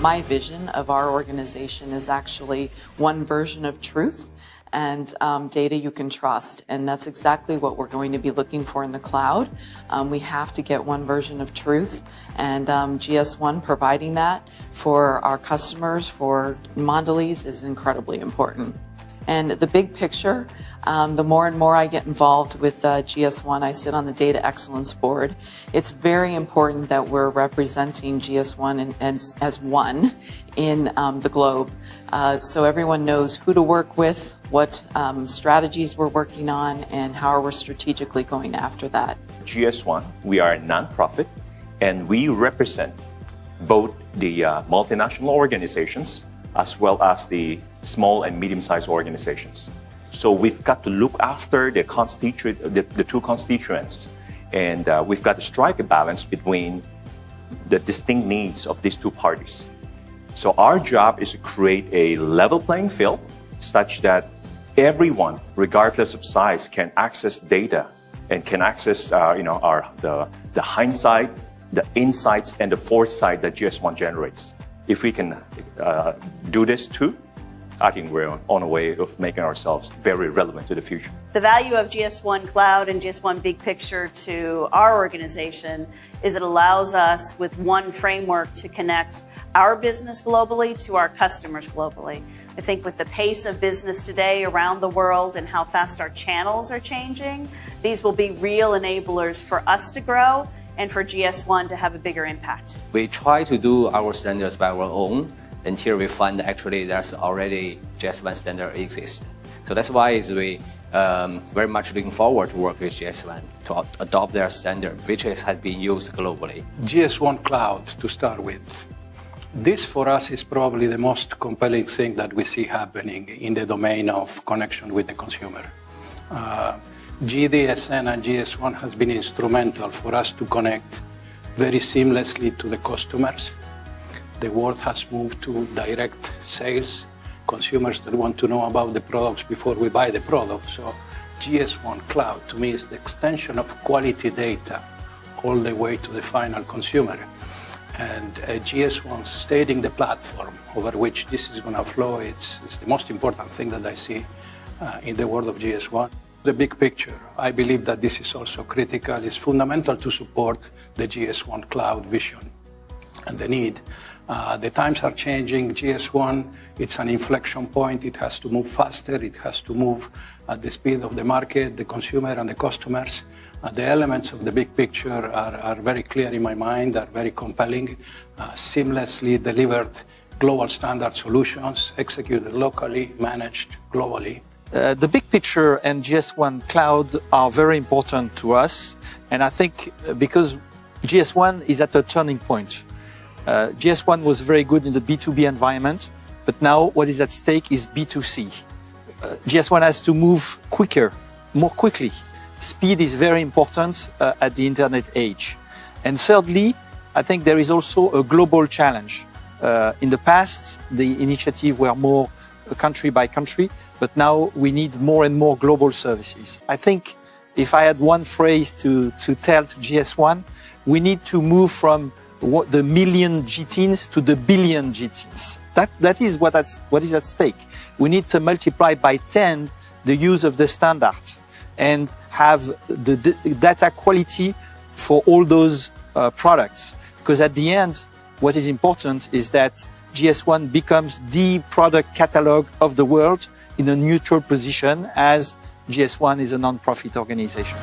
My vision of our organization is actually one version of truth and data you can trust. And that's exactly what we're going to be looking for in the cloud. We have to get one version of truth, and GS1 providing that for our customers, for Mondelez, is incredibly important. And the big picture, the more and more I get involved with GS1, I sit on the Data Excellence Board. It's very important that we're representing GS1 as one in the globe, so everyone knows who to work with, what strategies we're working on, and how we're strategically going after that. GS1, we are a nonprofit, and we represent both the multinational organizations as well as the small and medium-sized organizations. So we've got to look after the two constituents, and we've got to strike a balance between the distinct needs of these two parties. So our job is to create a level playing field such that everyone, regardless of size, can access data and can access the hindsight, the insights, and the foresight that GS1 generates. If we can do this too, I think we're on a way of making ourselves very relevant to the future. The value of GS1 Cloud and GS1 Big Picture to our organization is it allows us with one framework to connect our business globally to our customers globally. I think with the pace of business today around the world and how fast our channels are changing, these will be real enablers for us to grow and for GS1 to have a bigger impact. We try to do our standards by our own until we find actually there's already GS1 standard exists. So that's why we very much looking forward to work with GS1 to adopt their standard, which has been used globally. GS1 Cloud, to start with. This for us is probably the most compelling thing that we see happening in the domain of connection with the consumer. GDSN and GS1 has been instrumental for us to connect very seamlessly to the customers. The world has moved to direct sales, consumers that want to know about the products before we buy the product. So GS1 Cloud to me is the extension of quality data all the way to the final consumer. And GS1 stating the platform over which this is going to flow, it's the most important thing that I see in the world of GS1. The big picture, I believe that this is also critical, is fundamental to support the GS1 Cloud vision and the need. The times are changing. GS1, it's an inflection point. It has to move faster. It has to move at the speed of the market, the consumer, and the customers. The elements of the big picture are very clear in my mind, are very compelling, seamlessly delivered global standard solutions, executed locally, managed globally. The big picture and GS1 Cloud are very important to us, and I think because GS1 is at a turning point. GS1 was very good in the B2B environment, but now what is at stake is B2C. GS1 has to move quicker, more quickly. Speed is very important at the internet age. And thirdly, I think there is also a global challenge. In the past, the initiatives were more country by country, but now we need more and more global services. I think if I had one phrase to tell to GS1, we need to move from the million GTINs to the billion GTINs. That is what is at stake. We need to multiply by 10 the use of the standard and have the data quality for all those products. Because at the end, what is important is that GS1 becomes the product catalog of the world in a neutral position, as GS1 is a non-profit organization.